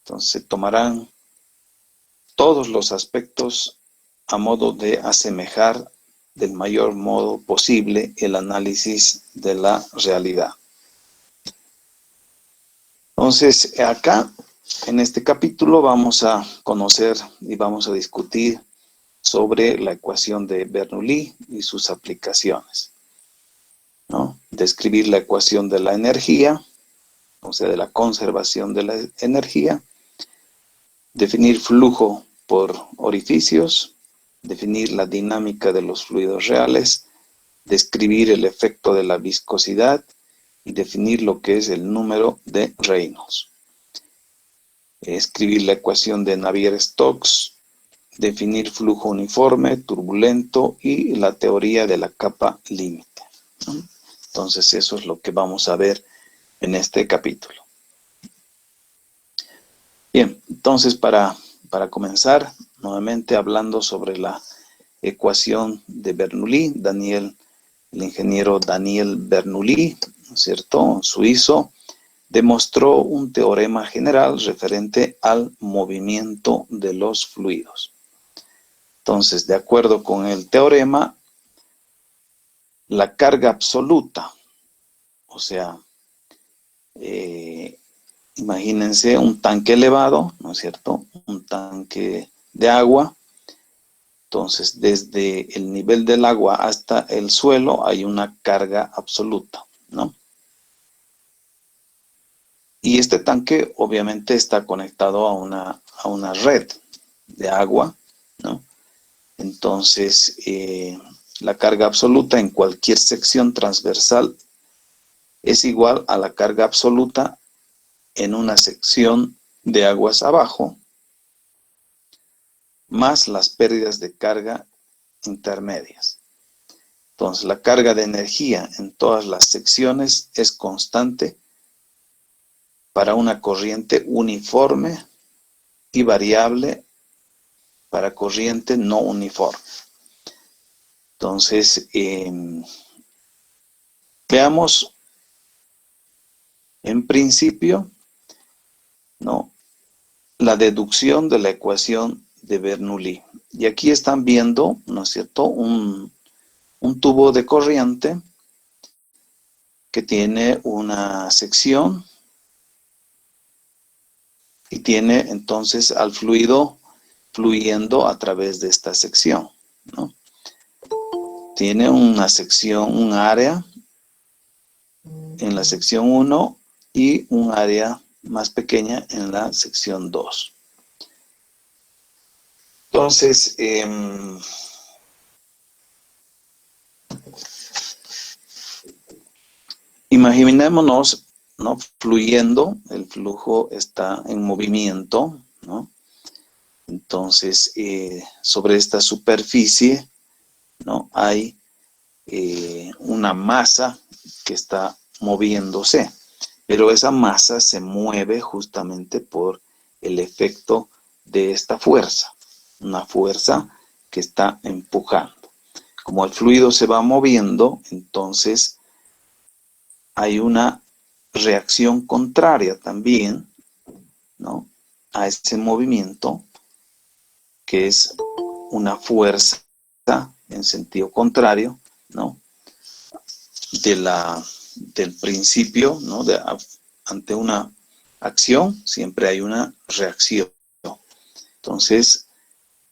Entonces se tomarán todos los aspectos a modo de asemejar del mayor modo posible el análisis de la realidad. Entonces, acá, en este capítulo, vamos a conocer y vamos a discutir sobre la ecuación de Bernoulli y sus aplicaciones, ¿no? Describir la ecuación de la energía, o sea, de la conservación de la energía, definir flujo por orificios, definir la dinámica de los fluidos reales, describir el efecto de la viscosidad y definir lo que es el número de Reynolds. Escribir la ecuación de Navier-Stokes, definir flujo uniforme, turbulento y la teoría de la capa límite, ¿no? Entonces eso es lo que vamos a ver en este capítulo. Bien, entonces para comenzar, nuevamente hablando sobre la ecuación de Bernoulli, el ingeniero Daniel Bernoulli, ¿no es cierto?, suizo, demostró un teorema general referente al movimiento de los fluidos. Entonces, de acuerdo con el teorema, la carga absoluta, o sea, imagínense un tanque elevado, ¿no es cierto?, un tanque de agua. Entonces, desde el nivel del agua hasta el suelo hay una carga absoluta, ¿no? Y este tanque obviamente está conectado a una red de agua, ¿no? Entonces, la carga absoluta en cualquier sección transversal es igual a la carga absoluta en una sección de aguas abajo, más las pérdidas de carga intermedias. Entonces, la carga de energía en todas las secciones es constante para una corriente uniforme y variable para corriente no uniforme. Entonces, veamos en principio, ¿no?, la deducción de la ecuación de Bernoulli. Y aquí están viendo, ¿no es cierto?, un tubo de corriente que tiene una sección y tiene entonces al fluido fluyendo a través de esta sección, ¿no? Tiene una sección, un área en la sección 1 y un área más pequeña en la sección 2. Entonces, imaginémonos, ¿no?, fluyendo, el flujo está en movimiento, ¿no? Entonces, sobre esta superficie, ¿no?, hay una masa que está moviéndose, pero esa masa se mueve justamente por el efecto de esta fuerza, una fuerza que está empujando. Como el fluido se va moviendo, entonces hay una reacción contraria también, ¿no?, a ese movimiento, que es una fuerza en sentido contrario, ¿no?, del principio, ¿no?, ante una acción siempre hay una reacción. Entonces,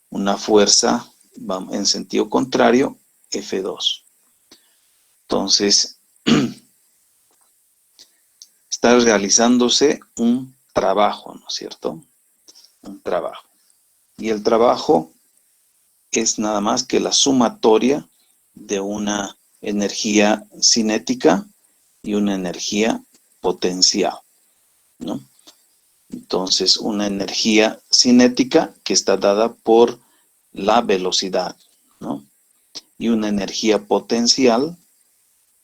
una fuerza va en sentido contrario, F2. Entonces, está realizándose un trabajo, ¿no es cierto?, un trabajo. Y el trabajo es nada más que la sumatoria de una energía cinética y una energía potencial, ¿no? Entonces, una energía cinética que está dada por la velocidad, ¿no?, y una energía potencial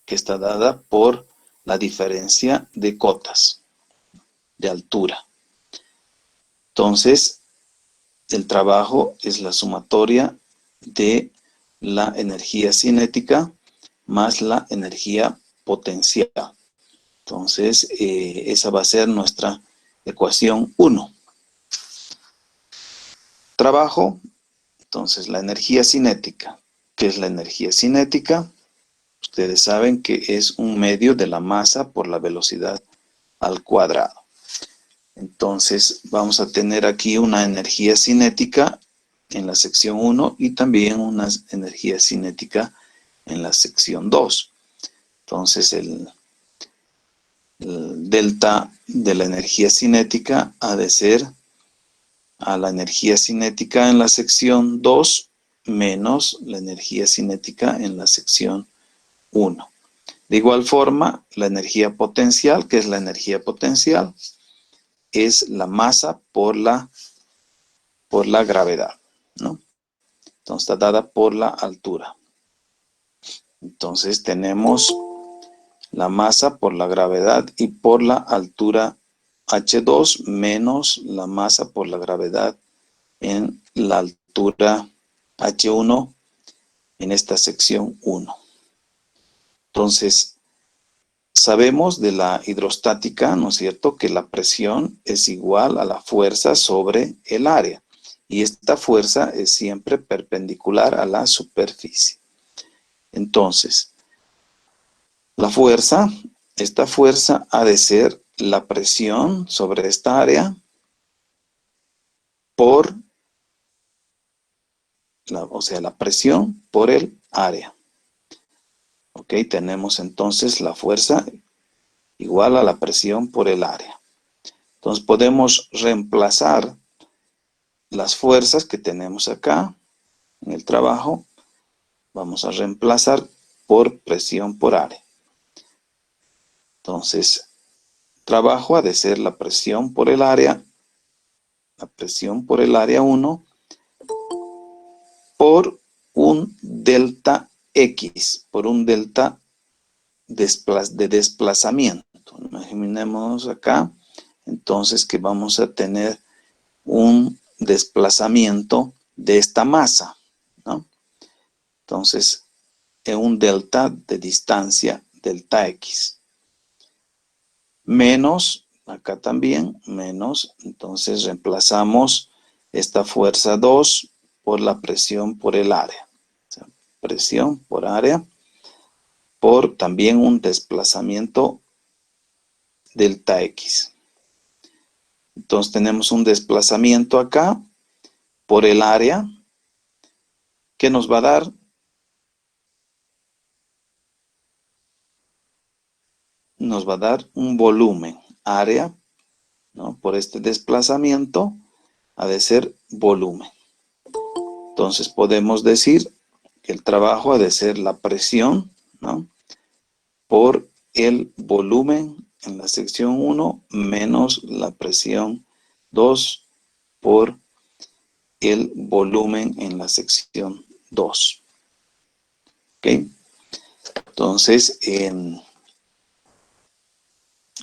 que está dada por la diferencia de cotas, de altura. Entonces, el trabajo es la sumatoria de la energía cinética más la energía potencial. Entonces, esa va a ser nuestra ecuación 1, trabajo, entonces la energía cinética. ¿Qué es la energía cinética? Ustedes saben que es un medio de la masa por la velocidad al cuadrado. Entonces vamos a tener aquí una energía cinética en la sección 1 y también una energía cinética en la sección 2. Entonces el delta de la energía cinética ha de ser a la energía cinética en la sección 2 menos la energía cinética en la sección 1. De igual forma, la energía potencial, que es la energía potencial, es la masa por la gravedad, ¿no? Entonces está dada por la altura. Entonces tenemos la masa por la gravedad y por la altura H2 menos la masa por la gravedad en la altura H1 en esta sección 1. Entonces, sabemos de la hidrostática, ¿no es cierto?, que la presión es igual a la fuerza sobre el área. Y esta fuerza es siempre perpendicular a la superficie. Entonces, esta fuerza ha de ser la presión sobre esta área por, la presión por el área. Ok, tenemos entonces la fuerza igual a la presión por el área. Entonces podemos reemplazar las fuerzas que tenemos acá en el trabajo. Vamos a reemplazar por presión por área. Entonces, trabajo ha de ser la presión por el área 1 por un delta X, por un delta de desplazamiento. Imaginemos acá, entonces, que vamos a tener un desplazamiento de esta masa, ¿no? Entonces, en un delta de distancia, delta X. Menos, acá también, menos, entonces reemplazamos esta fuerza 2 por la presión por el área. O sea, presión por área, por también un desplazamiento delta X. Entonces tenemos un desplazamiento acá por el área que nos va a dar un volumen, área, ¿no? Por este desplazamiento ha de ser volumen. Entonces podemos decir que el trabajo ha de ser la presión, ¿no?, por el volumen en la sección 1 menos la presión 2 por el volumen en la sección 2. ¿Ok? Entonces,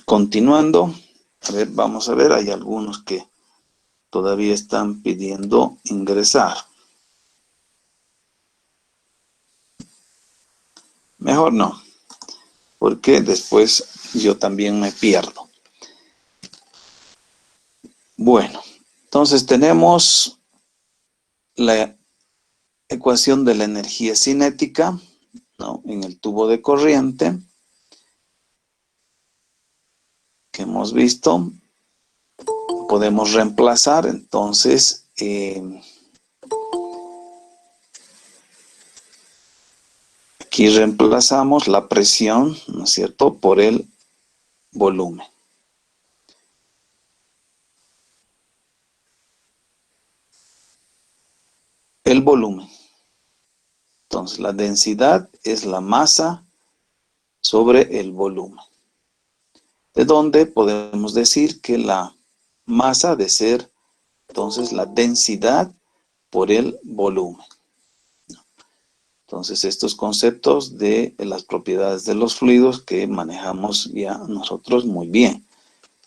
continuando, vamos a ver, hay algunos que todavía están pidiendo ingresar. Mejor no, porque después yo también me pierdo. Bueno, entonces tenemos la ecuación de la energía cinética, ¿no?, en el tubo de corriente que hemos visto. Podemos reemplazar, entonces, aquí reemplazamos la presión, ¿no es cierto?, por el volumen. El volumen. Entonces, la densidad es la masa sobre el volumen. De donde podemos decir que la masa ha de ser, entonces, la densidad por el volumen. Entonces, estos conceptos de las propiedades de los fluidos que manejamos ya nosotros muy bien.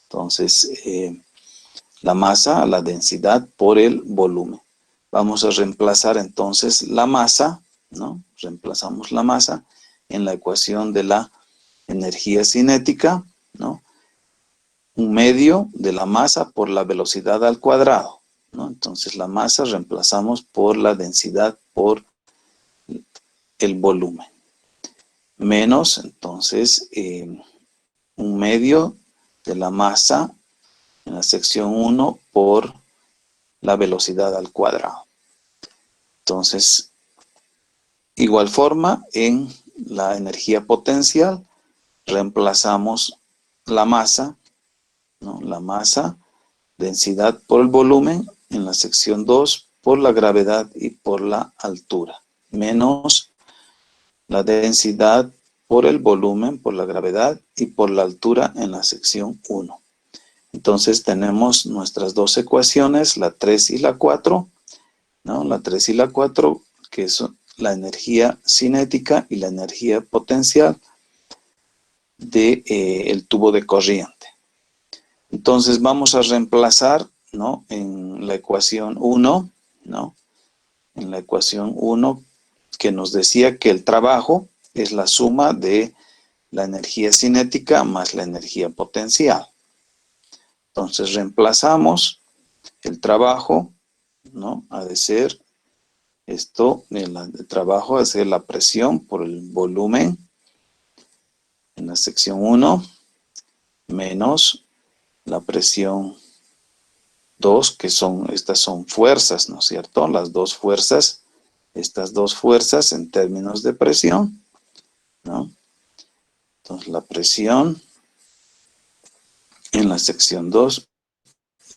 Entonces, la masa, la densidad por el volumen. Vamos a reemplazar entonces la masa, ¿no? Reemplazamos la masa en la ecuación de la energía cinética, ¿no? Un medio de la masa por la velocidad al cuadrado. ¿no? Entonces la masa reemplazamos por la densidad por el volumen. Menos, entonces, 1/2 de la masa en la sección 1 por la velocidad al cuadrado. Entonces, igual forma, en la energía potencial, reemplazamos la masa, ¿no? La masa, densidad por el volumen, en la sección 2 por la gravedad y por la altura, menos la densidad por el volumen, por la gravedad y por la altura en la sección 1. Entonces tenemos nuestras dos ecuaciones, la 3 y la 4, ¿no? La 3 y la 4, que son la energía cinética y la energía potencial del tubo de corriente. Entonces vamos a reemplazar, ¿no? En la ecuación 1, ¿no? En la ecuación 1, que nos decía que el trabajo es la suma de la energía cinética más la energía potencial. Entonces reemplazamos el trabajo, ¿no? Ha de ser esto, el trabajo ha de ser la presión por el volumen en la sección 1 menos la presión 2, que estas son fuerzas, ¿no es cierto? Las dos fuerzas, estas dos fuerzas en términos de presión, ¿no? Entonces la presión en la sección 2,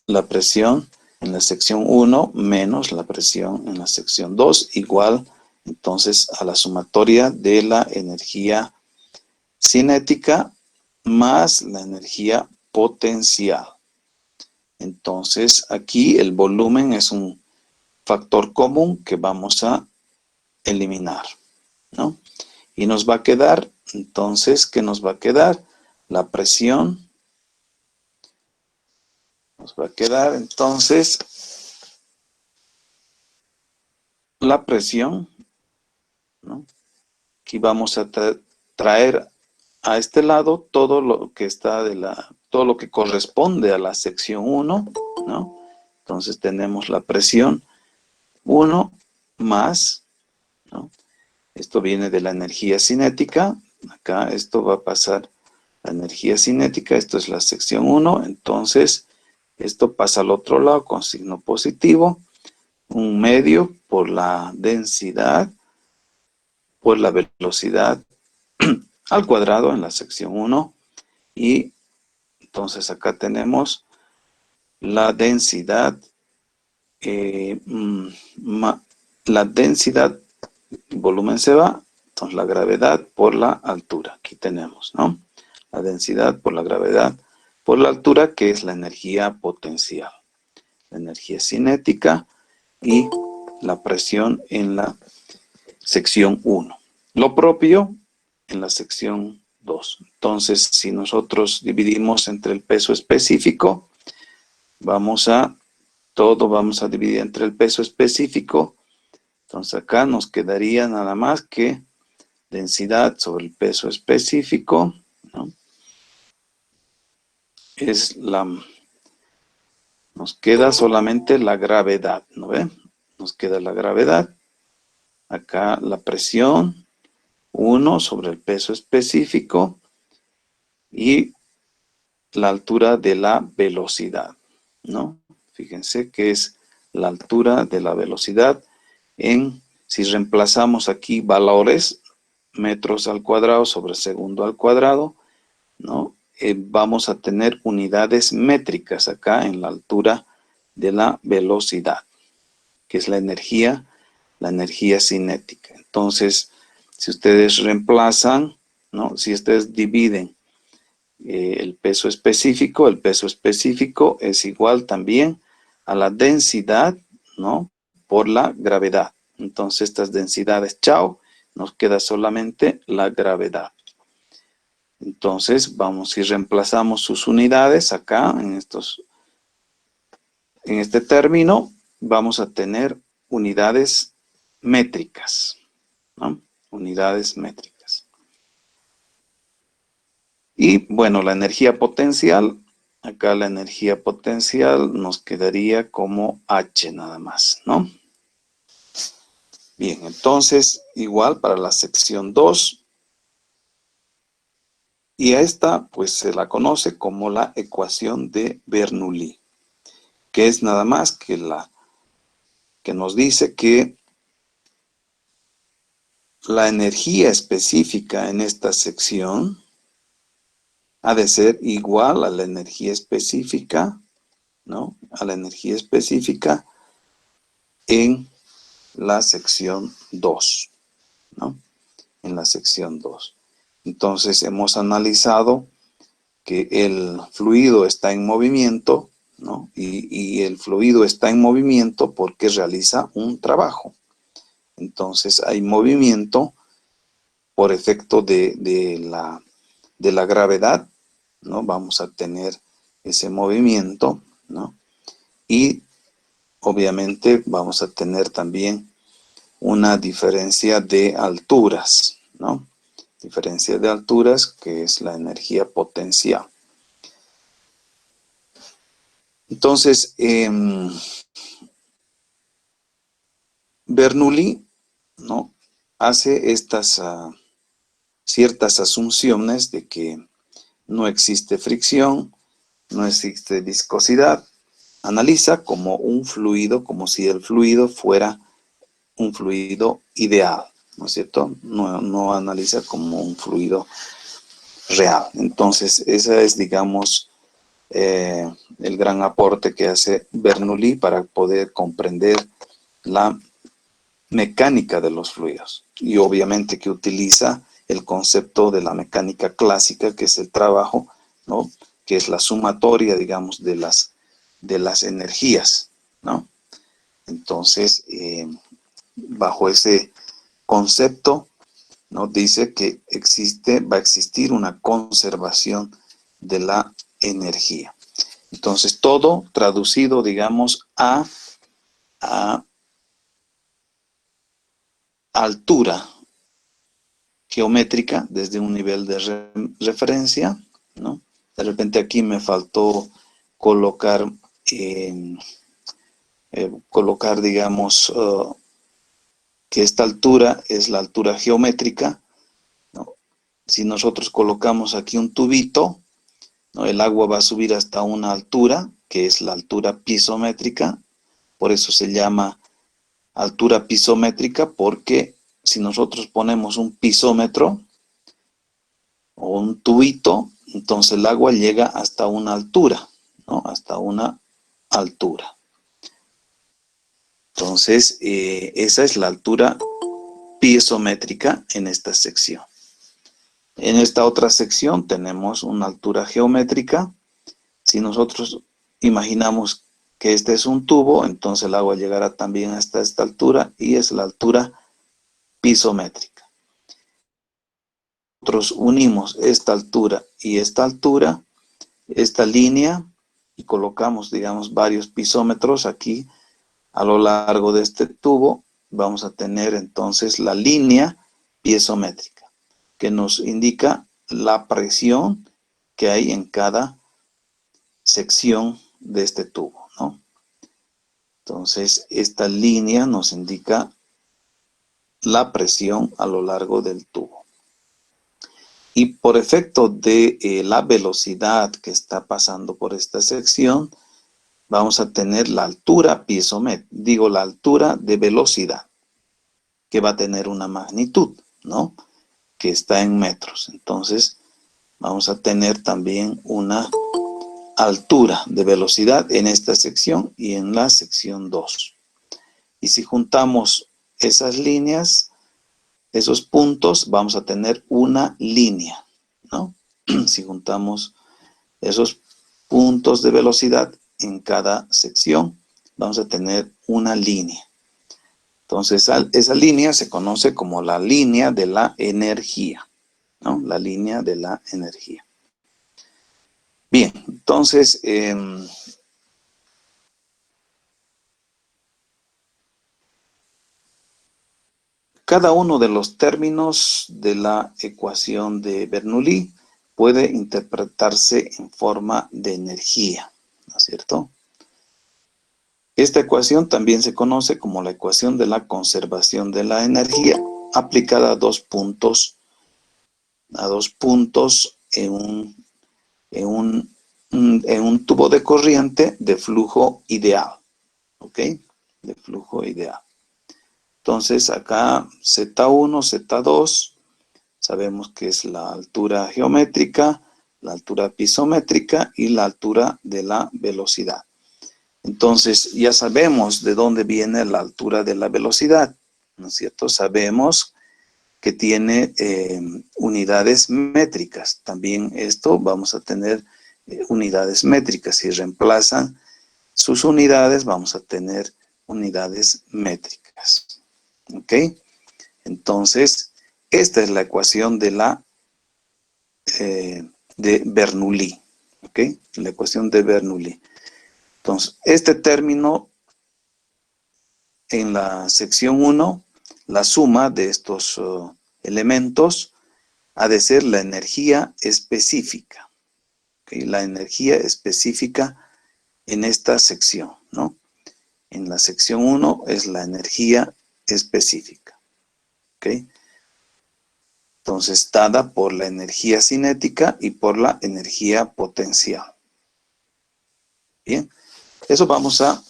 la presión en la sección 1 menos la presión en la sección 2, igual entonces a la sumatoria de la energía cinética más la energía potencial. Entonces aquí el volumen es un factor común que vamos a eliminar, ¿no? Y nos va a quedar, entonces, ¿qué nos va a quedar? La presión. Nos va a quedar, entonces, la presión, ¿no? Aquí vamos a traer a este lado todo lo que está todo lo que corresponde a la sección 1, ¿no? Entonces tenemos la presión 1 más, ¿no? Esto viene de la energía cinética. Acá esto va a pasar la energía cinética. Esto es la sección 1. Entonces, esto pasa al otro lado con signo positivo. 1/2 por la densidad, por la velocidad al cuadrado en la sección 1. Y entonces acá tenemos la densidad, la densidad, volumen se va, entonces la gravedad por la altura. Aquí tenemos, ¿no? La densidad por la gravedad por la altura, que es la energía potencial, la energía cinética y la presión en la sección 1. Lo propio en la sección 2. Entonces, si nosotros dividimos entre el peso específico, vamos a dividir entre el peso específico. Entonces acá nos quedaría nada más que densidad sobre el peso específico, ¿no? Nos queda solamente la gravedad, ¿no ve? Nos queda la gravedad. Acá la presión, 1 sobre el peso específico y la altura de la velocidad, ¿no? Fíjense que es la altura de la velocidad si reemplazamos aquí valores, metros al cuadrado sobre segundo al cuadrado, ¿no? Vamos a tener unidades métricas acá en la altura de la velocidad, que es la energía cinética. Entonces, si ustedes reemplazan, ¿no? Si ustedes dividen el peso específico es igual también a la densidad, ¿no? Por la gravedad. Entonces, estas densidades, chao, nos queda solamente la gravedad. Entonces, si reemplazamos sus unidades acá, en este término, vamos a tener unidades métricas, ¿no? Unidades métricas. Y bueno, la energía potencial acá la energía potencial nos quedaría como H nada más, ¿no? Bien, entonces, igual para la sección 2, y a esta pues se la conoce como la ecuación de Bernoulli, que es nada más que que nos dice que la energía específica en esta sección ha de ser igual a la energía específica, ¿no? A la energía específica en la sección 2, ¿no? En la sección 2. Entonces hemos analizado que el fluido está en movimiento, ¿no? Y el fluido está en movimiento porque realiza un trabajo. Entonces hay movimiento por efecto de la gravedad, ¿no? Vamos a tener ese movimiento, ¿no? Y obviamente vamos a tener también una diferencia de alturas, ¿no? Diferencia de alturas, que es la energía potencial. Entonces, Bernoulli, ¿no? Hace estas ciertas asunciones de que no existe fricción, no existe viscosidad. Analiza como un fluido, como si el fluido fuera un fluido ideal, ¿no es cierto? No analiza como un fluido real. Entonces, esa es, digamos, el gran aporte que hace Bernoulli para poder comprender la mecánica de los fluidos. Y obviamente que utiliza el concepto de la mecánica clásica, que es el trabajo, ¿no? Que es la sumatoria, digamos, de las energías, ¿no? Entonces, bajo ese concepto, ¿no? Dice que va a existir una conservación de la energía. Entonces, todo traducido, digamos, a altura geométrica desde un nivel de referencia, ¿no? De repente aquí me faltó colocar, digamos, que esta altura es la altura geométrica, ¿no? Si nosotros colocamos aquí un tubito, ¿no? El agua va a subir hasta una altura, que es la altura pisométrica, por eso se llama altura pisométrica, porque si nosotros ponemos un pisómetro o un tubito, entonces el agua llega hasta una altura, ¿no? Hasta una altura. Entonces, esa es la altura piezométrica en esta sección. En esta otra sección tenemos una altura geométrica. Si nosotros imaginamos que este es un tubo, entonces el agua llegará también hasta esta altura y es la altura pisométrica. Nosotros unimos esta altura y esta línea, y colocamos, digamos, varios pisómetros aquí a lo largo de este tubo. Vamos a tener entonces la línea piezométrica, que nos indica la presión que hay en cada sección de este tubo, ¿no? Entonces, esta línea nos indica la presión a lo largo del tubo. Y por efecto de la velocidad que está pasando por esta sección, vamos a tener la altura piezométrica, la altura de velocidad, que va a tener una magnitud, ¿no? Que está en metros. Entonces, vamos a tener también una altura de velocidad en esta sección y en la sección 2. Y si juntamos esas líneas, esos puntos, vamos a tener una línea, ¿no? Si juntamos esos puntos de velocidad en cada sección, vamos a tener una línea. Entonces, esa línea se conoce como la línea de la energía, ¿no? La línea de la energía. Bien, entonces, cada uno de los términos de la ecuación de Bernoulli puede interpretarse en forma de energía, ¿no es cierto? Esta ecuación también se conoce como la ecuación de la conservación de la energía, aplicada a dos puntos en un tubo de corriente de flujo ideal, ¿ok? De flujo ideal. Entonces acá Z1, Z2, sabemos que es la altura geométrica, la altura pisométrica y la altura de la velocidad. Entonces ya sabemos de dónde viene la altura de la velocidad, ¿no es cierto? Sabemos que tiene unidades métricas. También esto vamos a tener unidades métricas. Si reemplazan sus unidades, vamos a tener unidades métricas. ¿Ok? Entonces, esta es la ecuación de Bernoulli. ¿Ok? La ecuación de Bernoulli. Entonces, este término en la sección 1, la suma de estos elementos ha de ser la energía específica. ¿Okay? La energía específica en esta sección, ¿no? En la sección 1 es la energía específica. ¿Ok? Entonces, dada por la energía cinética y por la energía potencial. Bien, eso vamos a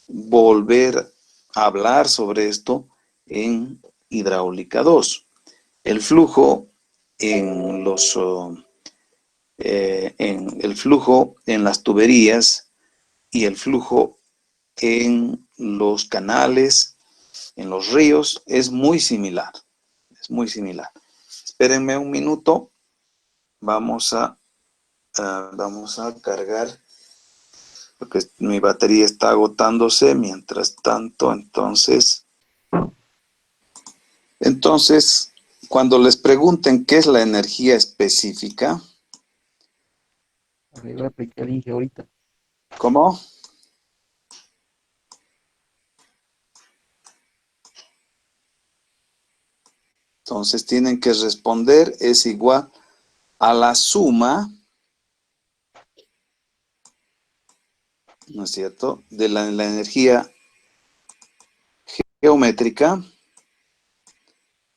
volver a hablar sobre esto en hidráulica 2. El flujo en el flujo en las tuberías y el flujo en los canales, en los ríos, es muy similar. Es muy similar. Espérenme un minuto. Vamos a cargar, porque mi batería está agotándose. Mientras tanto, entonces, cuando les pregunten qué es la energía específica, A ver, voy a aplicar dije ahorita. ¿cómo? Entonces tienen que responder es igual a la suma, ¿no es cierto?, de la energía geométrica,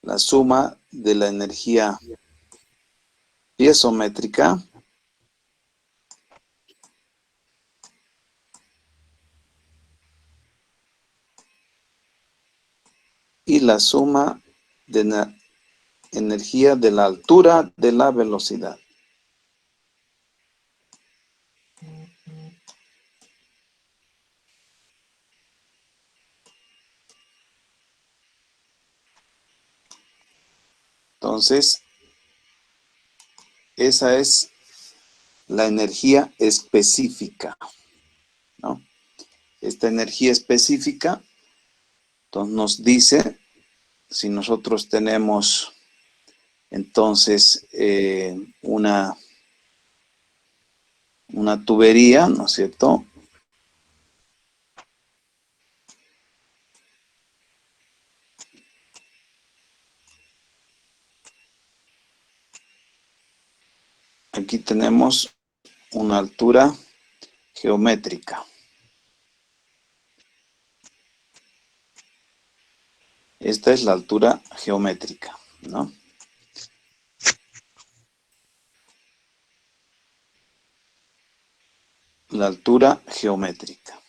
la suma de la energía piezométrica y la suma de la energía de la altura de la velocidad. Entonces, esa es la energía específica, ¿no? Esta energía específica, entonces nos dice, si nosotros tenemos entonces una tubería, ¿no es cierto? Aquí tenemos una altura geométrica. Esta es la altura geométrica, ¿no? La altura geométrica.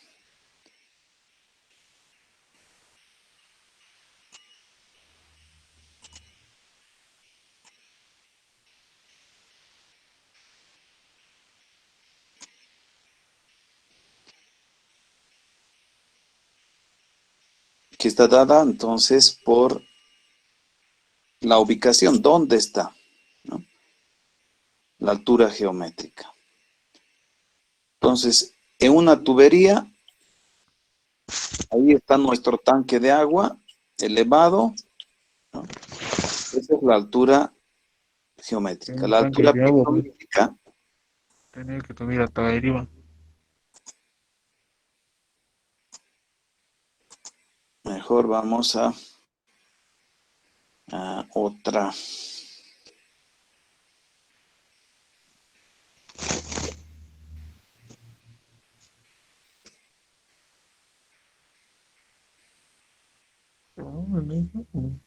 Que está dada entonces por la ubicación, ¿dónde está? ¿No? La altura geométrica. Entonces, en una tubería, ahí está nuestro tanque de agua elevado, ¿no? Esa es la altura En geométrica. un La tanque altura de agua, pues, pisométrica, tener que subir hasta arriba. mejor vamos a otra. No, el mismo.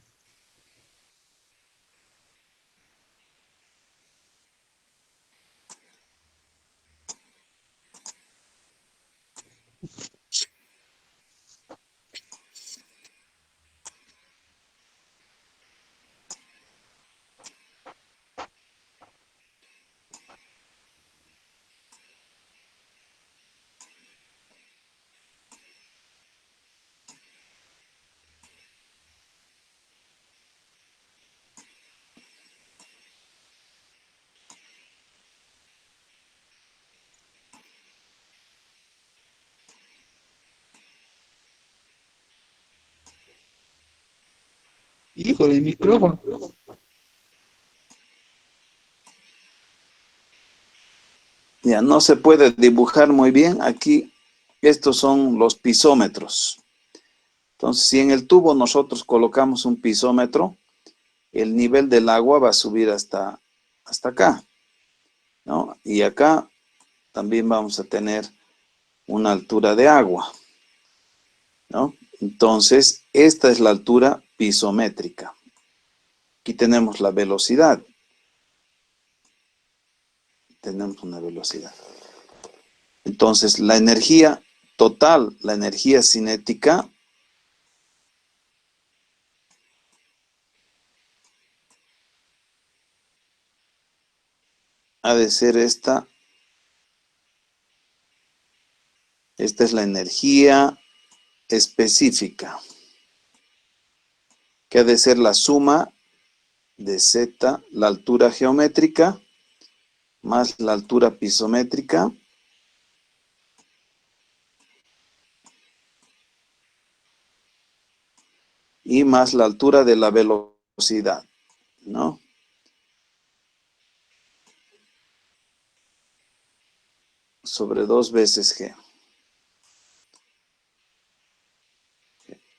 Híjole, el micrófono. Ya no se puede dibujar muy bien. Aquí, estos son los pisómetros. Entonces, si en el tubo nosotros colocamos un pisómetro, el nivel del agua va a subir hasta acá, ¿no? Y acá también vamos a tener una altura de agua, ¿no? Entonces, esta es la altura pisométrica. Aquí tenemos la velocidad. Tenemos una velocidad. Entonces, la energía total, la energía cinética, ha de ser esta. Esta es la energía específica, que ha de ser la suma de Z, la altura geométrica, más la altura pisométrica, y más la altura de la velocidad, ¿no? Sobre 2 veces G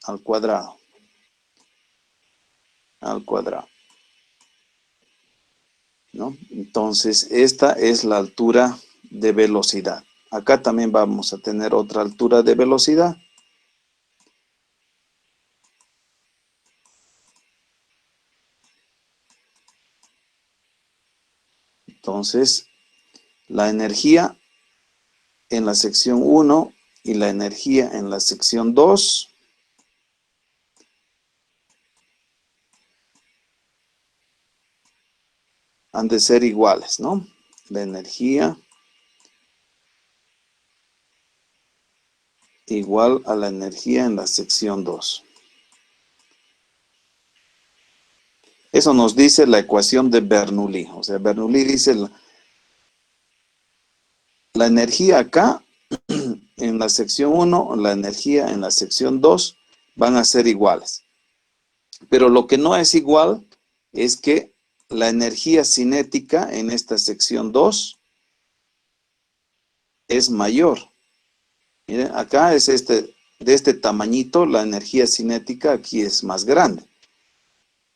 al cuadrado, ¿no? Entonces, esta es la altura de velocidad. Acá también vamos a tener otra altura de velocidad. Entonces, la energía en la sección 1 y la energía en la sección 2 han de ser iguales, ¿no? La energía igual a la energía en la sección 2. Eso nos dice la ecuación de Bernoulli. O sea, Bernoulli dice la energía acá en la sección 1, la energía en la sección 2 van a ser iguales. Pero lo que no es igual es que la energía cinética en esta sección 2 es mayor. Miren, acá es de este tamañito, la energía cinética aquí es más grande,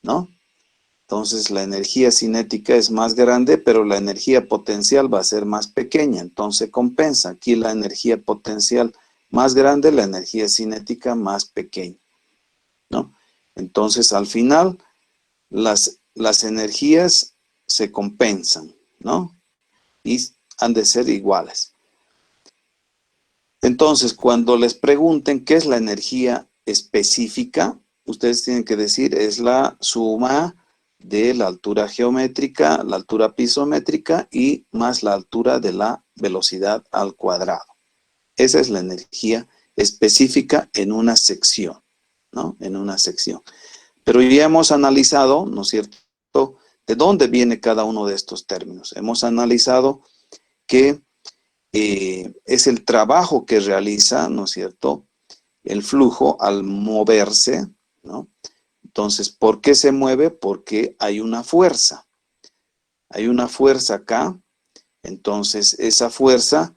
¿no? Entonces la energía cinética es más grande, pero la energía potencial va a ser más pequeña, entonces compensa. Aquí la energía potencial más grande, la energía cinética más pequeña, ¿no? Entonces al final las energías se compensan, ¿no? Y han de ser iguales. Entonces, cuando les pregunten qué es la energía específica, ustedes tienen que decir es la suma de la altura geométrica, la altura pisométrica y más la altura de la velocidad al cuadrado. Esa es la energía específica en una sección, ¿no? En una sección. Pero ya hemos analizado, ¿no es cierto?, de dónde viene cada uno de estos términos. Hemos analizado que es el trabajo que realiza, ¿no es cierto?, el flujo al moverse, ¿no? Entonces, ¿por qué se mueve? Porque hay una fuerza. Hay una fuerza acá. Entonces, esa fuerza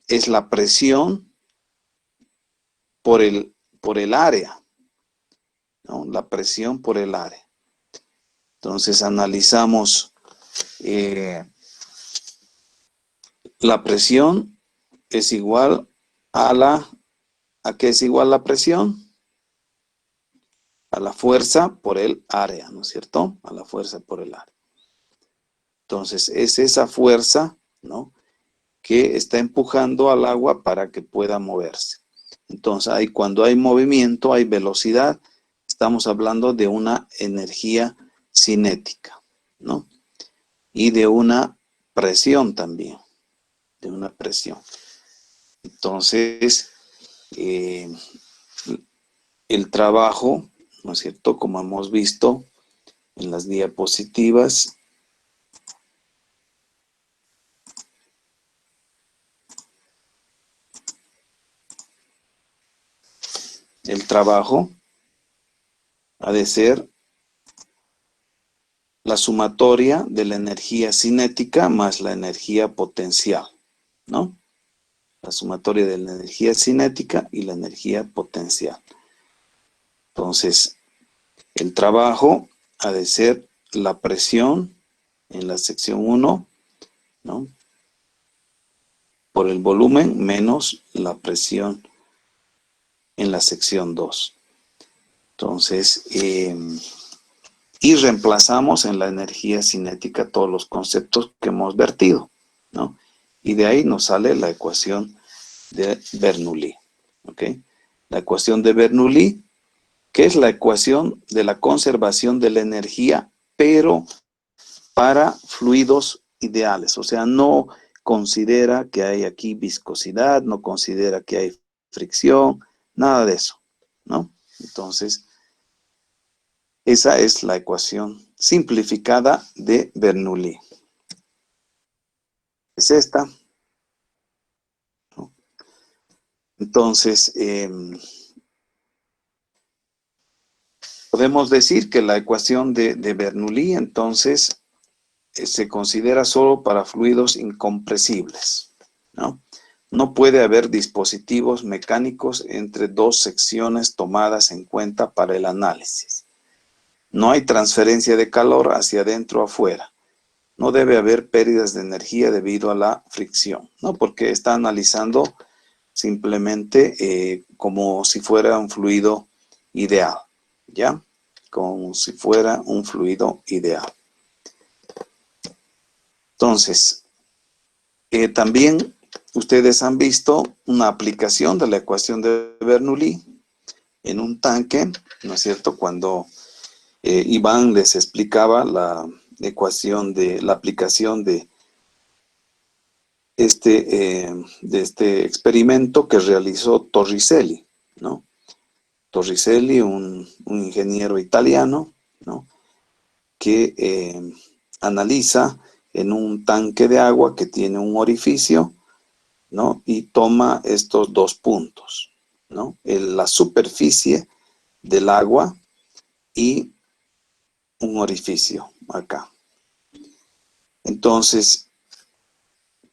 es la presión por el área, ¿no? La presión por el área. Entonces, analizamos la presión es igual ¿a qué es igual la presión? a la fuerza por el área, ¿no es cierto? A la fuerza por el área. Entonces, es esa fuerza, ¿no?, que está empujando al agua para que pueda moverse. Entonces, cuando hay movimiento, hay velocidad, estamos hablando de una energía cinética, ¿no? Y de una presión también, de una presión. Entonces, el trabajo, ¿no es cierto?, como hemos visto en las diapositivas, el trabajo ha de ser la sumatoria de la energía cinética más la energía potencial, ¿no? La sumatoria de la energía cinética y la energía potencial. Entonces, el trabajo ha de ser la presión en la sección 1, ¿no?, por el volumen menos la presión en la sección 2. Entonces, y reemplazamos en la energía cinética todos los conceptos que hemos vertido, ¿no? Y de ahí nos sale la ecuación de Bernoulli, ¿ok? La ecuación de Bernoulli, que es la ecuación de la conservación de la energía, pero para fluidos ideales. O sea, no considera que hay aquí viscosidad, no considera que hay fricción, nada de eso, ¿no? Entonces, esa es la ecuación simplificada de Bernoulli. Es esta, ¿no? Entonces, podemos decir que la ecuación de Bernoulli, entonces, se considera solo para fluidos incompresibles, ¿no? No puede haber dispositivos mecánicos entre dos secciones tomadas en cuenta para el análisis. No hay transferencia de calor hacia adentro o afuera. No debe haber pérdidas de energía debido a la fricción, ¿no? Porque está analizando simplemente como si fuera un fluido ideal, ¿ya? Como si fuera un fluido ideal. Entonces, también ustedes han visto una aplicación de la ecuación de Bernoulli en un tanque, ¿no es cierto? Cuando Iván les explicaba la ecuación de la aplicación de este experimento que realizó Torricelli, ¿no? Torricelli, un ingeniero italiano, ¿no?, que analiza en un tanque de agua que tiene un orificio, ¿no?, y toma estos dos puntos, ¿no?, la superficie del agua y un orificio acá. Entonces,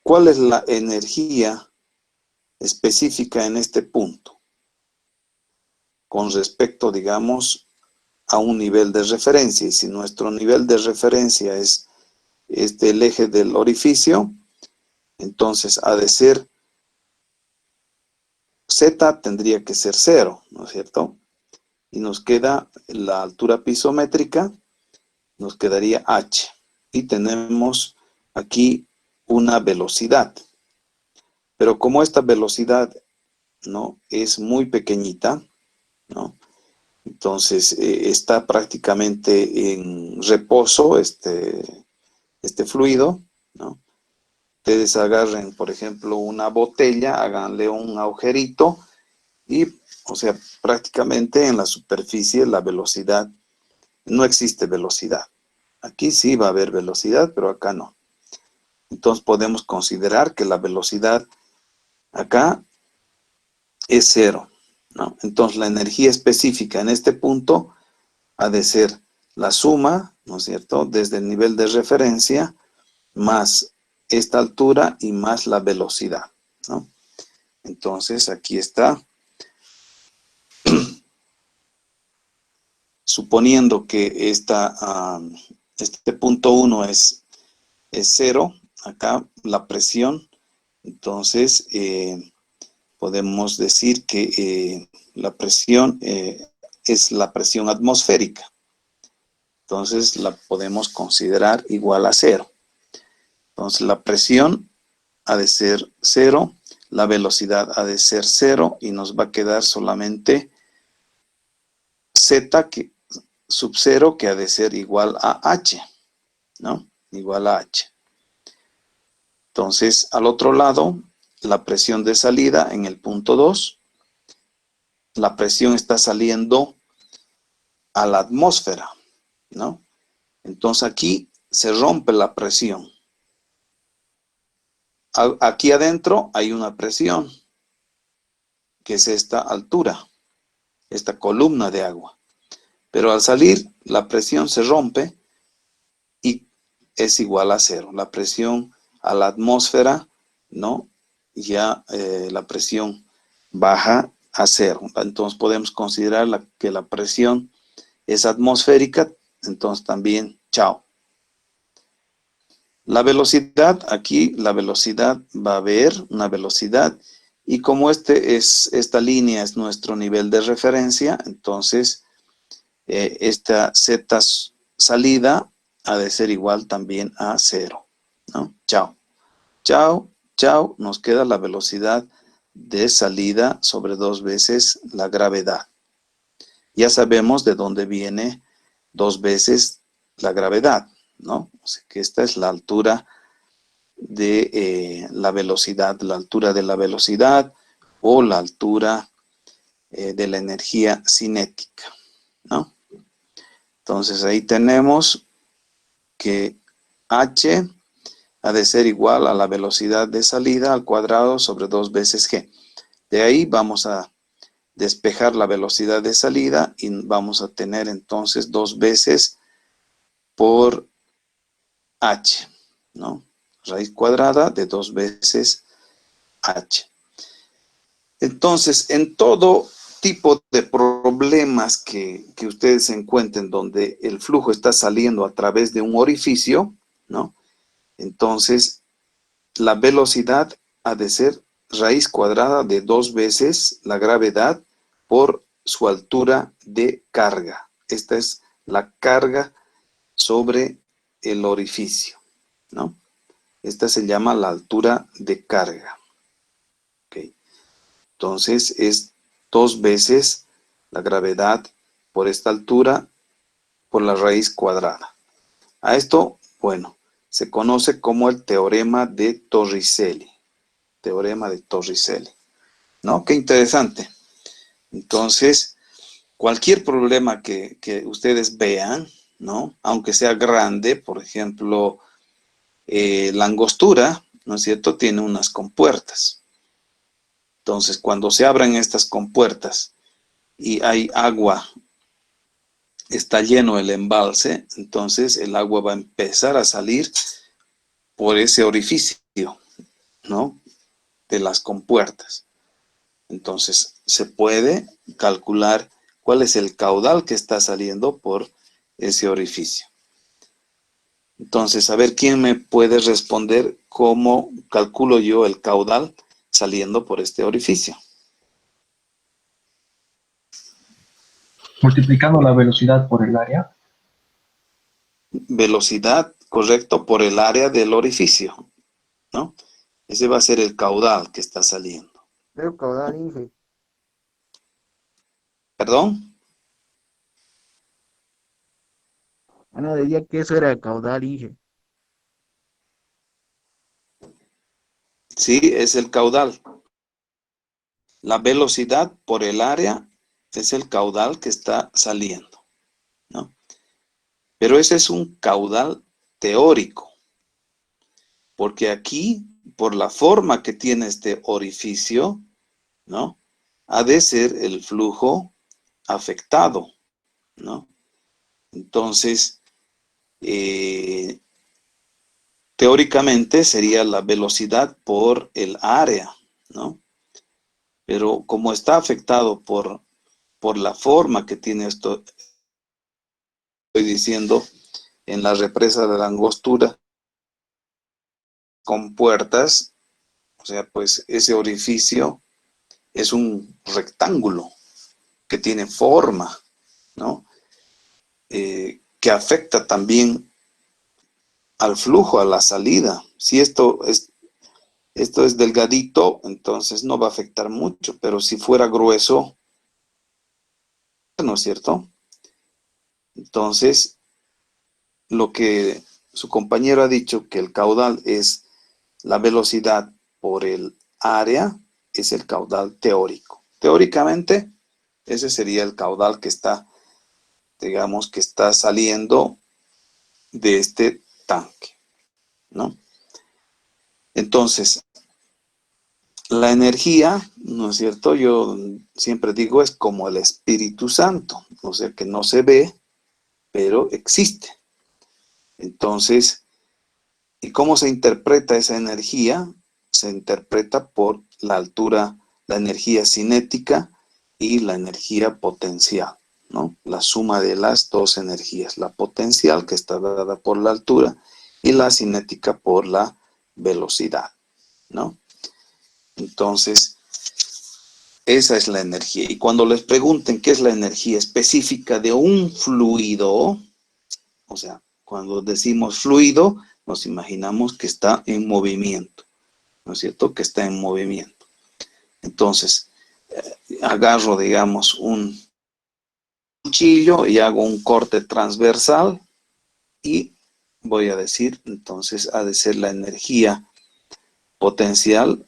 ¿cuál es la energía específica en este punto con respecto, digamos, a un nivel de referencia? Y si nuestro nivel de referencia es del eje del orificio, entonces ha de ser Z, tendría que ser 0, ¿no es cierto? Y nos queda la altura pisométrica, nos quedaría H. Y tenemos aquí una velocidad. Pero como esta velocidad, ¿no?, es muy pequeñita, ¿no?, entonces está prácticamente en reposo este fluido, ¿no? Ustedes agarren, por ejemplo, una botella, háganle un agujerito y, o sea, prácticamente en la superficie la velocidad, no existe velocidad. Aquí sí va a haber velocidad, pero acá no. Entonces podemos considerar que la velocidad acá es 0, ¿no? Entonces la energía específica en este punto ha de ser la suma, ¿no es cierto?, desde el nivel de referencia más esta altura y más la velocidad, ¿no? Entonces aquí está, suponiendo que este punto 1 es 0, acá la presión, entonces podemos decir que la presión es la presión atmosférica. Entonces la podemos considerar igual a cero. Entonces la presión ha de ser cero, la velocidad ha de ser cero y nos va a quedar solamente Z sub cero, que ha de ser igual a H, ¿no? Igual a H. Entonces, al otro lado, la presión de salida en el punto 2, la presión está saliendo a la atmósfera, ¿no? Entonces aquí se rompe la presión. Aquí adentro hay una presión, que es esta altura, esta columna de agua. Pero al salir, la presión se rompe y es igual a cero. La presión a la atmósfera, ¿no? Ya la presión baja a cero. Entonces podemos considerar que la presión es atmosférica, entonces también, chao. La velocidad, aquí la velocidad va a haber una velocidad, y como esta línea es nuestro nivel de referencia, entonces esta z salida ha de ser igual también a cero, ¿no? Chao. Chao, chao, nos queda la velocidad de salida sobre 2 veces la gravedad. Ya sabemos de dónde viene 2 veces la gravedad, ¿no? O sea que esta es la altura de la velocidad, la altura de la velocidad o la altura de la energía cinética, ¿no? Entonces ahí tenemos que h ha de ser igual a la velocidad de salida al cuadrado sobre 2 veces g. De ahí vamos a despejar la velocidad de salida y vamos a tener entonces 2 veces por h, ¿no? Raíz cuadrada de 2 veces h. Entonces, en todo tipo de problemas que ustedes se encuentren donde el flujo está saliendo a través de un orificio, ¿no? Entonces, la velocidad ha de ser raíz cuadrada de 2 veces la gravedad por su altura de carga. Esta es la carga sobre el orificio, ¿no? Esta se llama la altura de carga. Okay. Entonces es 2 veces la gravedad por esta altura por la raíz cuadrada. A esto, bueno, se conoce como el teorema de Torricelli. Teorema de Torricelli, ¿no? Qué interesante. Entonces, cualquier problema que ustedes vean, ¿no? Aunque sea grande, por ejemplo, la angostura, ¿no es cierto?, tiene unas compuertas. Entonces, cuando se abran estas compuertas y hay agua, está lleno el embalse, entonces el agua va a empezar a salir por ese orificio, ¿no?, de las compuertas. Entonces, se puede calcular cuál es el caudal que está saliendo por ese orificio. Entonces, a ver, ¿quién me puede responder cómo calculo yo el caudal saliendo por este orificio? Multiplicando la velocidad por el área. Velocidad, correcto, por el área del orificio, ¿no? Ese va a ser el caudal que está saliendo. Creo caudal, Inge. ¿Perdón? No, decía que eso era caudal, Inge. Sí, es el caudal. La velocidad por el área es el caudal que está saliendo, ¿no? Pero ese es un caudal teórico, porque aquí, por la forma que tiene este orificio, ¿no?, ha de ser el flujo afectado, ¿no? Entonces, teóricamente sería la velocidad por el área, ¿no? Pero como está afectado por la forma que tiene esto, estoy diciendo, en la represa de la Angostura, con puertas, o sea, pues ese orificio es un rectángulo que tiene forma. ¿no? Que afecta también al flujo, a la salida. Si esto es delgadito, entonces no va a afectar mucho, pero si fuera grueso, ¿no es cierto? Entonces, lo que su compañero ha dicho, que el caudal es la velocidad por el área, es el caudal teórico. Teóricamente, ese sería el caudal que está, digamos, que está saliendo de este tanque, ¿no? Entonces, la energía, ¿no es cierto? Yo siempre digo, es como el Espíritu Santo, o sea que no se ve, pero existe. Entonces, ¿y cómo se interpreta esa energía? Se interpreta por la altura, la energía cinética y la energía potencial, ¿no? La suma de las dos energías, la potencial, que está dada por la altura, y la cinética por la velocidad, ¿no? Entonces, esa es la energía. Y cuando les pregunten qué es la energía específica de un fluido, o sea, cuando decimos fluido, nos imaginamos que está en movimiento, ¿no es cierto? Que está en movimiento. Entonces, agarro, digamos, un cuchillo y hago un corte transversal y voy a decir, entonces, ha de ser la energía potencial,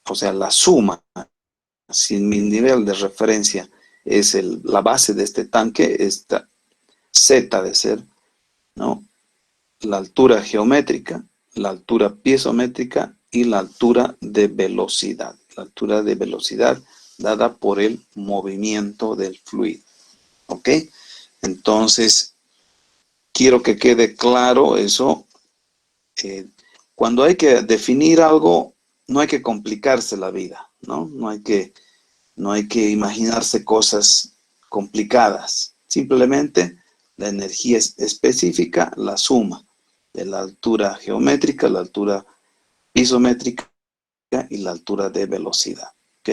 o sea, la suma. Si mi nivel de referencia es la base de este tanque, esta Z de ser, ¿no? La altura geométrica, la altura piezométrica y la altura de velocidad. La altura de velocidad dada por el movimiento del fluido. ¿Ok? Entonces, quiero que quede claro eso. Cuando hay que definir algo, no hay que complicarse la vida, ¿no? No hay que imaginarse cosas complicadas. Simplemente la energía es específica, la suma de la altura geométrica, la altura isométrica y la altura de velocidad. ¿Ok?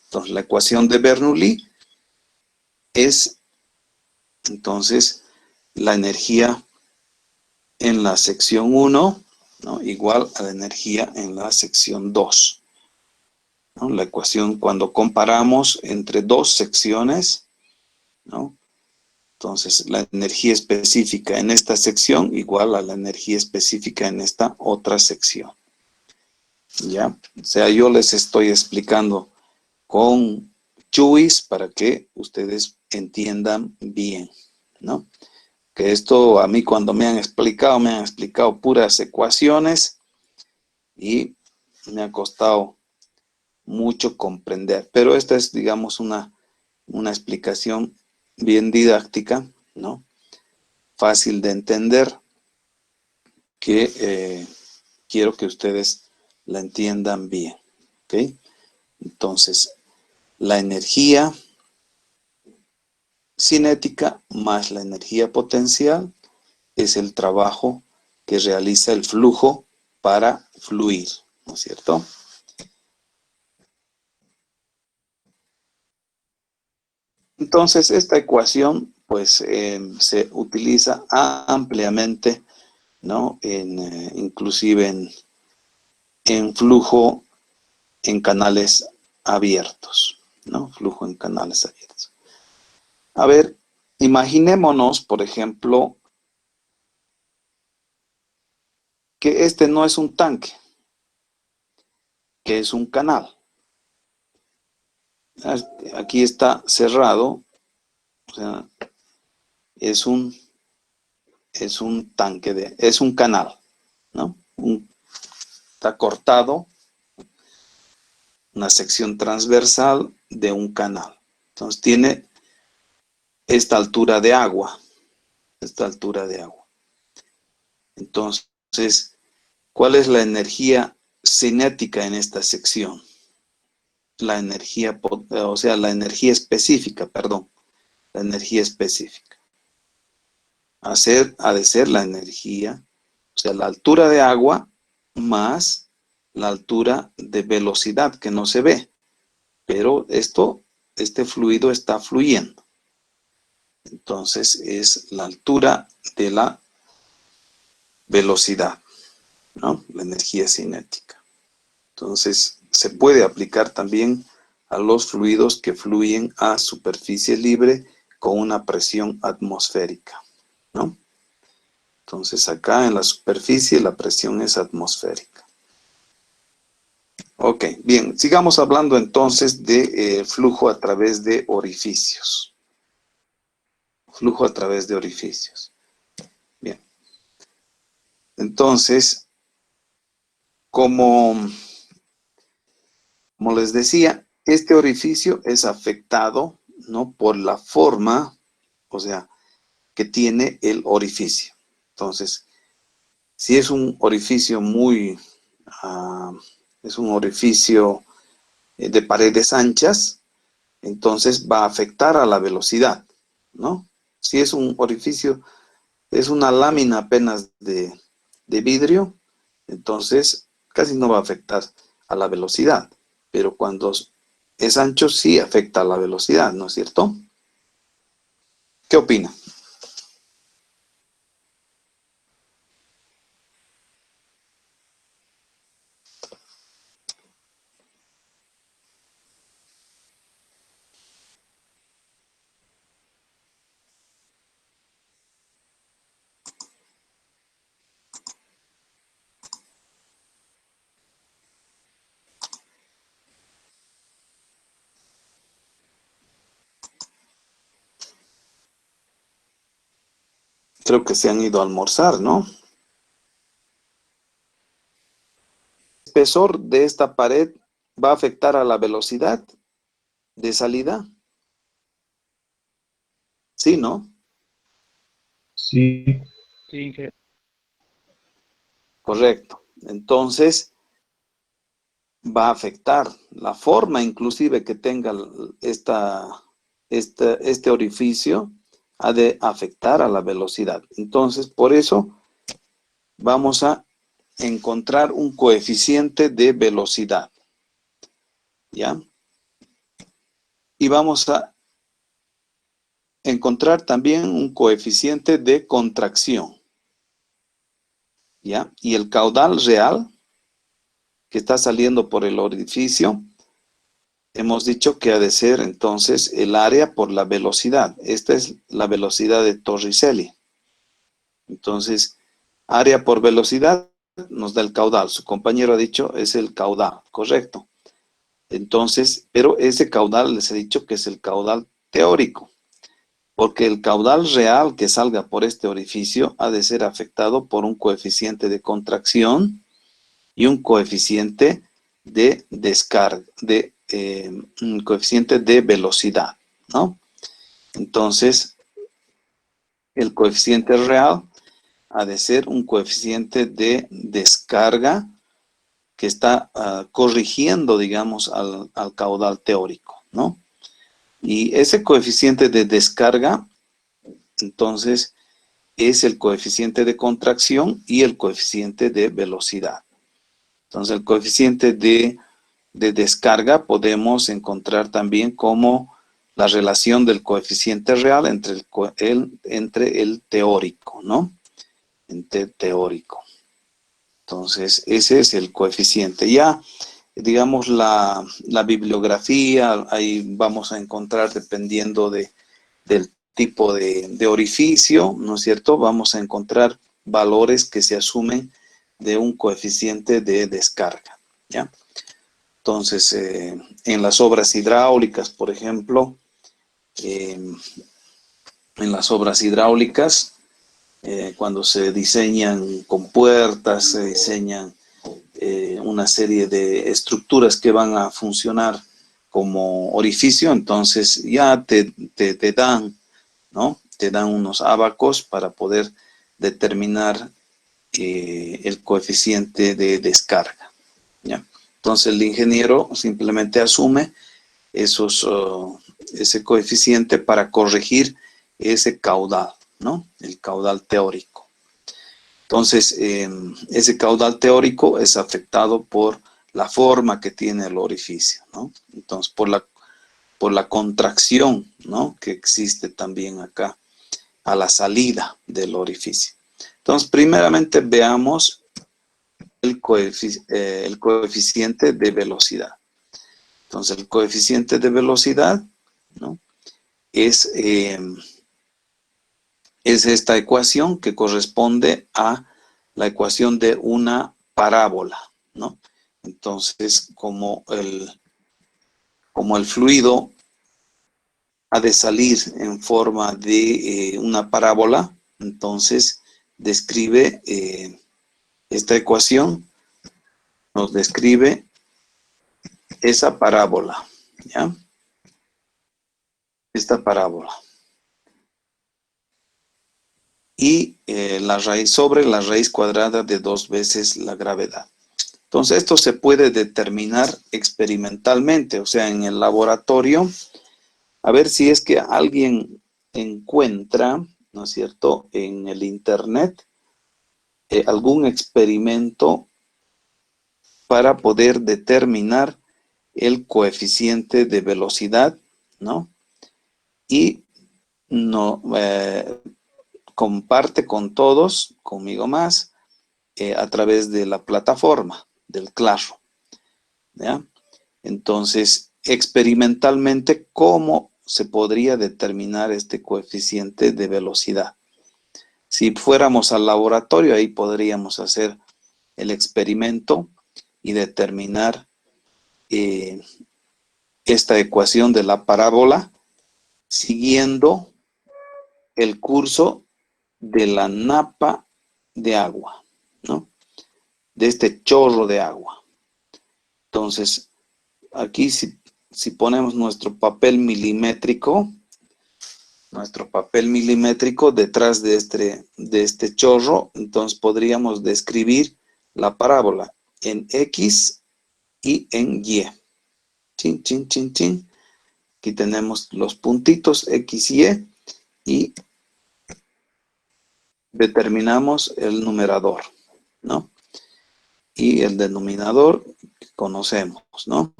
Entonces, la ecuación de Bernoulli es entonces la energía en la sección 1, ¿no? Igual a la energía en la sección 2. ¿No? La ecuación cuando comparamos entre dos secciones, ¿no? Entonces, la energía específica en esta sección igual a la energía específica en esta otra sección. ¿Ya? O sea, yo les estoy explicando con chuis para que ustedes entiendan bien, ¿no? Que esto a mí cuando me han explicado puras ecuaciones y me ha costado mucho comprender. Pero esta es, digamos, una explicación bien didáctica, ¿no? Fácil de entender, que quiero que ustedes la entiendan bien, ¿ok? Entonces, la energía cinética más la energía potencial es el trabajo que realiza el flujo para fluir, ¿no es cierto? Entonces, esta ecuación, pues, se utiliza ampliamente, ¿no? Inclusive en flujo en canales abiertos, ¿no? Flujo en canales abiertos. A ver, imaginémonos, por ejemplo, que este no es un tanque, que es un canal. Aquí está cerrado, o sea, es un tanque, es un canal, ¿no? Está cortado, una sección transversal de un canal. Entonces tiene esta altura de agua, esta altura de agua. Entonces, ¿cuál es la energía cinética en esta sección? La energía, o sea, la energía específica, perdón, la energía específica. Ha de ser la energía, o sea, la altura de agua más la altura de velocidad que no se ve, pero este fluido está fluyendo. Entonces es la altura de la velocidad, ¿no? La energía cinética. Entonces se puede aplicar también a los fluidos que fluyen a superficie libre con una presión atmosférica, ¿no? Entonces acá en la superficie la presión es atmosférica. Ok, bien, sigamos hablando entonces de flujo a través de orificios. Flujo a través de orificios. Bien. Entonces, como les decía, este orificio es afectado, ¿no?, por la forma, o sea, que tiene el orificio. Entonces, si es un orificio es un orificio de paredes anchas, entonces va a afectar a la velocidad, ¿no? Si es un orificio, es una lámina apenas de vidrio, entonces casi no va a afectar a la velocidad, pero cuando es ancho sí afecta a la velocidad, ¿no es cierto? ¿Qué opina? Creo que se han ido a almorzar, ¿no? ¿El espesor de esta pared va a afectar a la velocidad de salida? Sí, ¿no? Sí, Sí, Correcto. Entonces, va a afectar la forma inclusive que tenga este orificio, ha de afectar a la velocidad. Entonces, por eso vamos a encontrar un coeficiente de velocidad, ¿ya? Y vamos a encontrar también un coeficiente de contracción, ¿ya? Y el caudal real que está saliendo por el orificio, hemos dicho que ha de ser entonces el área por la velocidad. Esta es la velocidad de Torricelli. Entonces, área por velocidad nos da el caudal. Su compañero ha dicho es el caudal, correcto. Entonces, pero ese caudal les he dicho que es el caudal teórico, porque el caudal real que salga por este orificio ha de ser afectado por un coeficiente de contracción y un coeficiente de descarga, un coeficiente de velocidad, ¿no? Entonces, el coeficiente real ha de ser un coeficiente de descarga que está corrigiendo, digamos, al caudal teórico, ¿no? Y ese coeficiente de descarga, entonces, es el coeficiente de contracción y el coeficiente de velocidad. Entonces, el coeficiente de descarga podemos encontrar también como la relación del coeficiente real entre el teórico, ¿no? Entre teórico. Entonces, ese es el coeficiente. Ya, digamos, la bibliografía, ahí vamos a encontrar, dependiendo del tipo de orificio, ¿no es cierto? Vamos a encontrar valores que se asumen de un coeficiente de descarga, ¿ya? Entonces, en las obras hidráulicas, por ejemplo, en las obras hidráulicas, cuando se diseñan compuertas, se diseñan una serie de estructuras que van a funcionar como orificio, entonces ya te dan, ¿no? Te dan unos ábacos para poder determinar el coeficiente de descarga, ¿ya? Entonces el ingeniero simplemente asume ese coeficiente para corregir ese caudal, ¿no? El caudal teórico. Entonces, ese caudal teórico es afectado por la forma que tiene el orificio, ¿no? Entonces, por la contracción, ¿no?, que existe también acá a la salida del orificio. Entonces, primeramente veamos el coeficiente de velocidad. Entonces, el coeficiente de velocidad, ¿no?, es esta ecuación que corresponde a la ecuación de una parábola, ¿no? Entonces, como el fluido ha de salir en forma de una parábola, entonces describe esta ecuación, nos describe esa parábola, ¿ya? Esta parábola. Y la raíz sobre la raíz cuadrada de 2 veces la gravedad. Entonces, esto se puede determinar experimentalmente, o sea, en el laboratorio, a ver si es que alguien encuentra, ¿no es cierto?, en el internet, algún experimento para poder determinar el coeficiente de velocidad, ¿no? Y no, comparte con todos, conmigo más, a través de la plataforma del Classroom, ¿ya? Entonces, experimentalmente, ¿cómo se podría determinar este coeficiente de velocidad? Si fuéramos al laboratorio, ahí podríamos hacer el experimento y determinar esta ecuación de la parábola siguiendo el curso de la napa de agua, ¿no?, de este chorro de agua. Entonces, aquí si ponemos nuestro papel milimétrico detrás de este chorro, entonces podríamos describir la parábola en X y en Y. Chin, chin, chin, chin. Aquí tenemos los puntitos X y determinamos el numerador, ¿no? Y el denominador que conocemos, ¿no?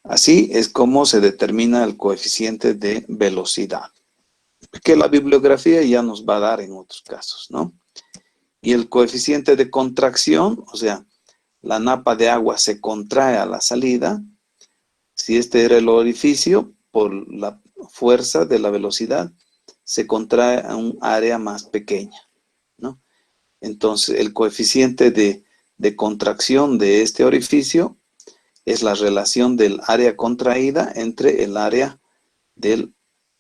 Así es como se determina el coeficiente de velocidad, que la bibliografía ya nos va a dar en otros casos, ¿no? Y el coeficiente de contracción, o sea, la napa de agua se contrae a la salida. Si este era el orificio, por la fuerza de la velocidad, se contrae a un área más pequeña, ¿no? Entonces, el coeficiente de contracción de este orificio es la relación del área contraída entre el área del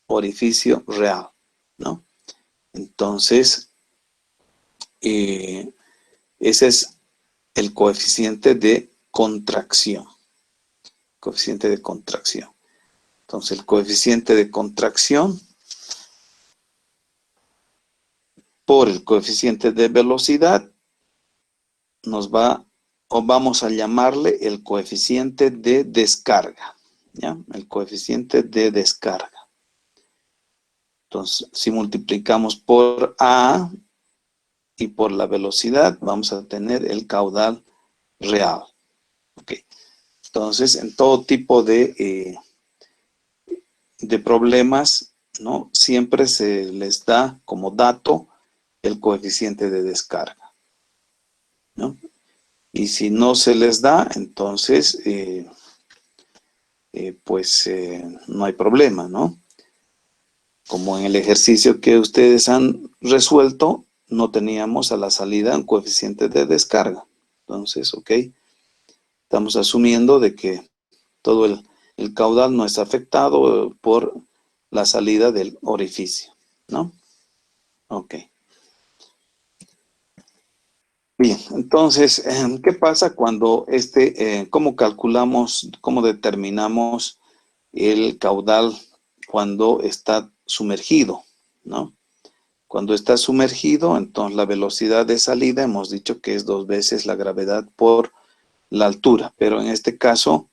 orificio real, ¿no? Entonces, ese es el coeficiente de contracción. Coeficiente de contracción. Entonces, el coeficiente de contracción por el coeficiente de velocidad nos va, o vamos a llamarle el coeficiente de descarga, ¿ya? El coeficiente de descarga. Entonces, si multiplicamos por A y por la velocidad, vamos a tener el caudal real. ¿Ok? Entonces, en todo tipo de problemas, ¿no?, siempre se les da como dato el coeficiente de descarga, ¿no? Y si no se les da, entonces, pues no hay problema, ¿no? Como en el ejercicio que ustedes han resuelto, no teníamos a la salida un coeficiente de descarga. Entonces, ok, estamos asumiendo de que todo el caudal no es afectado por la salida del orificio, ¿no? Ok. Bien, entonces, ¿qué pasa cuando cómo calculamos, cómo determinamos el caudal cuando está sumergido, ¿no? Cuando está sumergido, entonces la velocidad de salida hemos dicho que es 2 veces la gravedad por la altura, pero en este caso,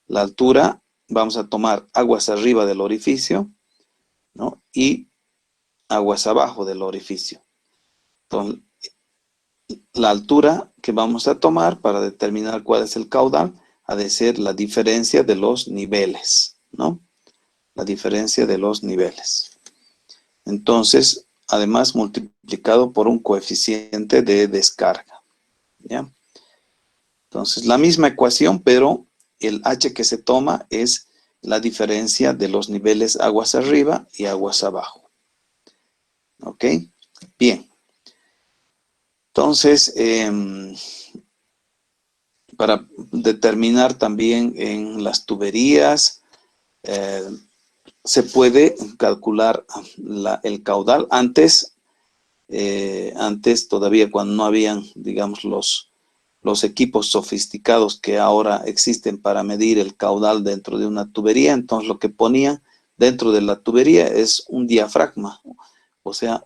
la altura, vamos a tomar aguas arriba del orificio, ¿no?, y aguas abajo del orificio. Entonces, la altura que vamos a tomar para determinar cuál es el caudal, ha de ser la diferencia de los niveles, ¿no? La diferencia de los niveles. Entonces, además multiplicado por un coeficiente de descarga, ¿ya? Entonces, la misma ecuación, pero el H que se toma es la diferencia de los niveles aguas arriba y aguas abajo. ¿Ok? Bien. Entonces, para determinar también en las tuberías, se puede calcular el caudal. Antes todavía cuando no habían, digamos, los equipos sofisticados que ahora existen para medir el caudal dentro de una tubería, entonces lo que ponían dentro de la tubería es un diafragma, o sea,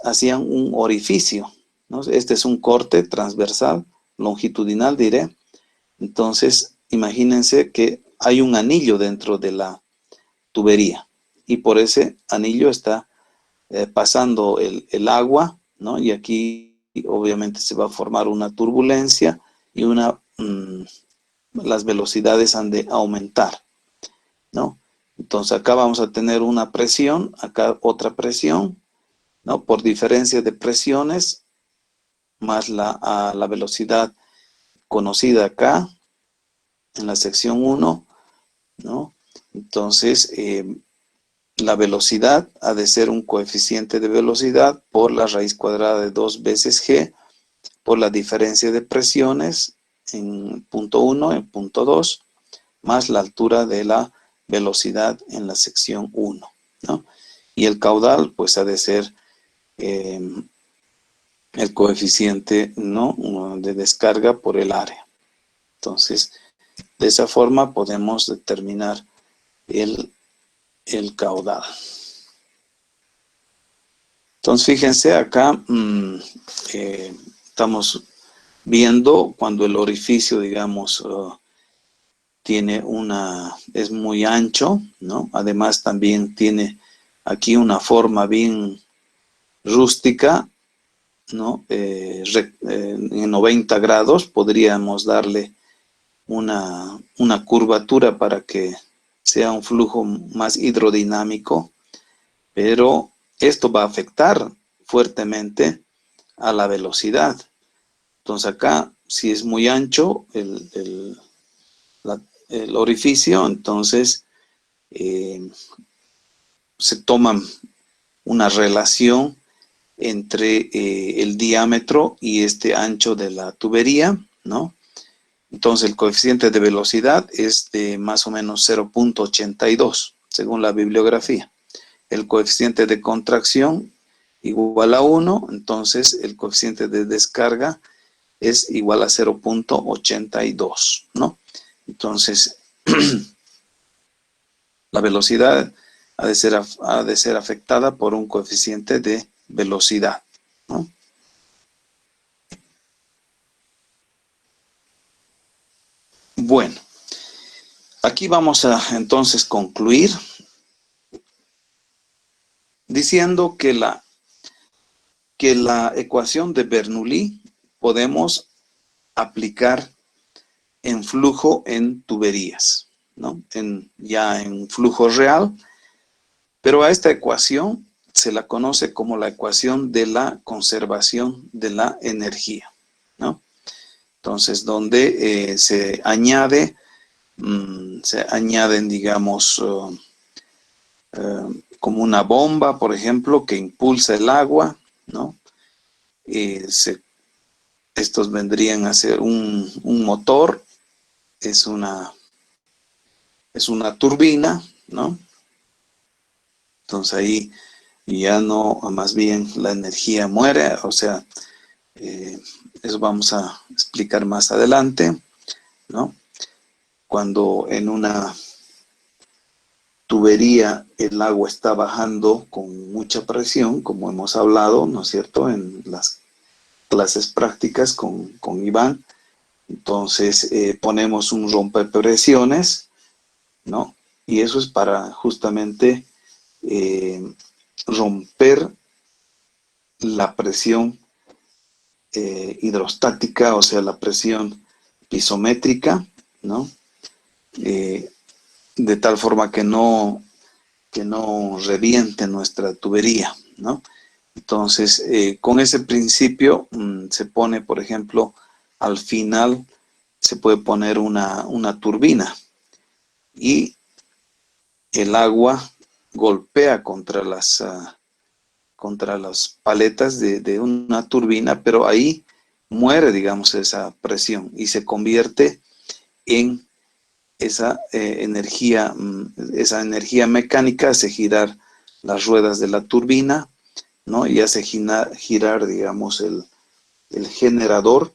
hacían un orificio, ¿no? Este es un corte transversal, longitudinal diré. Entonces, imagínense que hay un anillo dentro de la tubería y por ese anillo está pasando el agua, ¿no? Y aquí obviamente se va a formar una turbulencia y las velocidades han de aumentar, ¿no? Entonces acá vamos a tener una presión, acá otra presión, ¿no? Por diferencia de presiones, más la velocidad conocida acá, en la sección 1, ¿no? Entonces, la velocidad ha de ser un coeficiente de velocidad por la raíz cuadrada de 2 veces g por la diferencia de presiones en punto 1, en punto 2, más la altura de la velocidad en la sección 1, ¿no? Y el caudal, pues, ha de ser el coeficiente, ¿no?, de descarga por el área. Entonces, de esa forma podemos determinar el caudal. Entonces, fíjense acá, estamos viendo cuando el orificio, digamos, es muy ancho, ¿no? Además también tiene aquí una forma bien rústica, ¿no? En 90 grados podríamos darle una curvatura para que sea un flujo más hidrodinámico, pero esto va a afectar fuertemente a la velocidad. Entonces acá, si es muy ancho el orificio, entonces se toma una relación entre el diámetro y este ancho de la tubería, ¿no? Entonces el coeficiente de velocidad es de más o menos 0.82, según la bibliografía. El coeficiente de contracción igual a 1, entonces el coeficiente de descarga es igual a 0.82, ¿no? Entonces, la velocidad ha de ser afectada por un coeficiente de velocidad, ¿no? Bueno, aquí vamos a entonces concluir diciendo que la ecuación de Bernoulli podemos aplicar en flujo en tuberías, ¿no? Ya en flujo real, pero a esta ecuación se la conoce como la ecuación de la conservación de la energía, ¿no? Entonces, donde se añaden, digamos, como una bomba, por ejemplo, que impulsa el agua, ¿no? Estos vendrían a ser un motor, es una turbina, ¿no? Entonces ahí ya no, más bien la energía muere, o sea, eso vamos a explicar más adelante, ¿no? Cuando en una tubería el agua está bajando con mucha presión, como hemos hablado, ¿no es cierto?, en las clases prácticas con Iván. Entonces ponemos un rompepresiones, ¿no? Y eso es para justamente romper la presión hidrostática, o sea, la presión pisométrica, ¿no? De tal forma que no reviente nuestra tubería, ¿no? Entonces, con ese principio se pone, por ejemplo, al final se puede poner una turbina y el agua golpea contra las paletas de una turbina, pero ahí muere, digamos, esa presión y se convierte en esa energía mecánica, hace girar las ruedas de la turbina, ¿no? Y hace girar, digamos, el generador,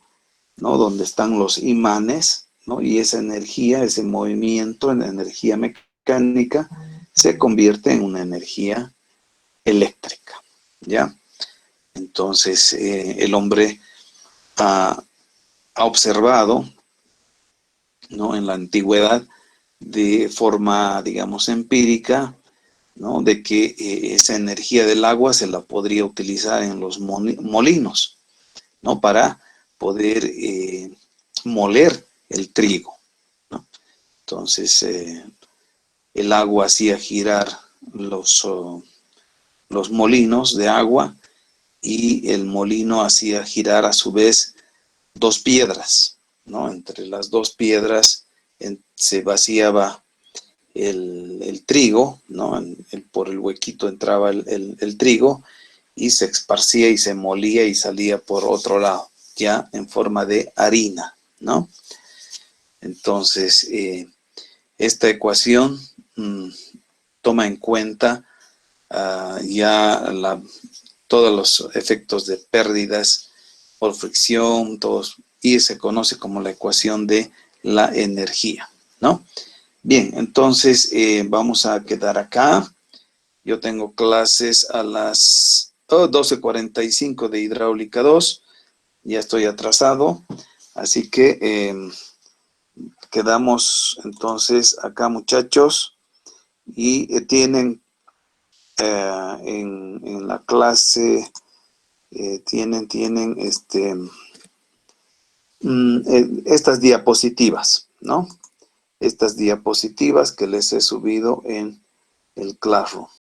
¿no? Donde están los imanes, ¿no? Y esa energía, ese movimiento en energía mecánica, se convierte en una energía eléctrica, ¿ya? Entonces, el hombre ha observado, ¿no? En la antigüedad, de forma, digamos, empírica, ¿no? De que esa energía del agua se la podría utilizar en los molinos, ¿no? Para poder moler el trigo, ¿no? Entonces, el agua hacía girar los molinos de agua y el molino hacía girar a su vez dos piedras, ¿no? Entre las dos piedras se vaciaba el trigo, ¿no? Por el huequito entraba el trigo y se esparcía y se molía y salía por otro lado, ya en forma de harina, ¿no? Entonces, esta ecuación toma en cuenta ya todos los efectos de pérdidas por fricción, todos, y se conoce como la ecuación de la energía, ¿no? Bien, entonces vamos a quedar acá. Yo tengo clases a las 12:45 de hidráulica 2. Ya estoy atrasado. Así que quedamos entonces acá, muchachos. Y tienen en la clase, tienen estas diapositivas, ¿no? Estas diapositivas que les he subido en el Classroom.